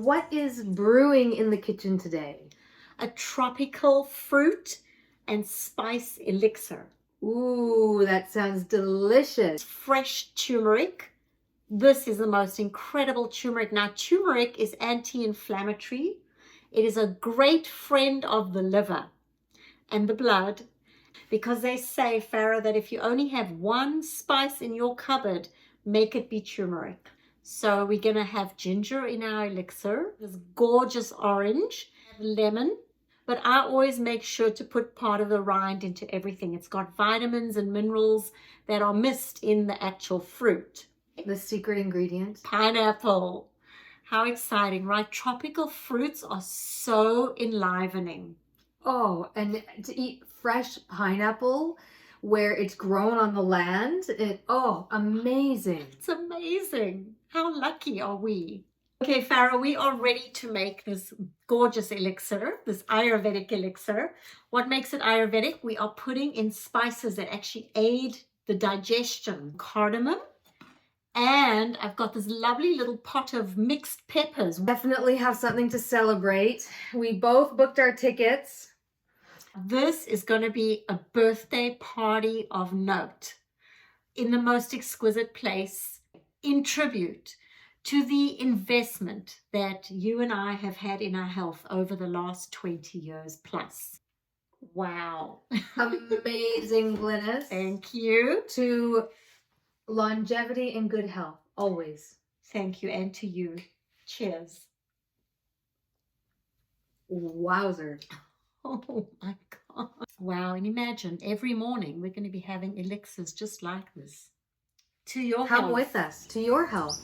what is brewing in the kitchen today? A tropical fruit and spice elixir. Ooh, that sounds delicious. Fresh turmeric. This is the most incredible turmeric. Now, turmeric is anti-inflammatory. It is a great friend of the liver and the blood, because they say, Farah, that if you only have one spice in your cupboard, make it be turmeric. So we're going to have ginger in our elixir, this gorgeous orange, lemon, but I always make sure to put part of the rind into everything. It's got vitamins and minerals that are missed in the actual fruit. The secret ingredient? Pineapple. How exciting, right? Tropical fruits are so enlivening. Oh, and to eat fresh pineapple where it's grown on the land, amazing. It's amazing. How lucky are we? Okay, Farah, we are ready to make this gorgeous elixir, this Ayurvedic elixir. What makes it Ayurvedic? We are putting in spices that actually aid the digestion. Cardamom. And I've got this lovely little pot of mixed peppers. Definitely have something to celebrate. We both booked our tickets. This is going to be a birthday party of note in the most exquisite place, in tribute to the investment that you and I have had in our health over the last 20 years plus. Wow. Amazing, Glynnis. Thank you. To longevity and good health, always. Thank you, and to you. Cheers. Wowzer. Oh my God. Wow, and imagine every morning we're going to be having elixirs just like this. To your health. Come with us, to your health.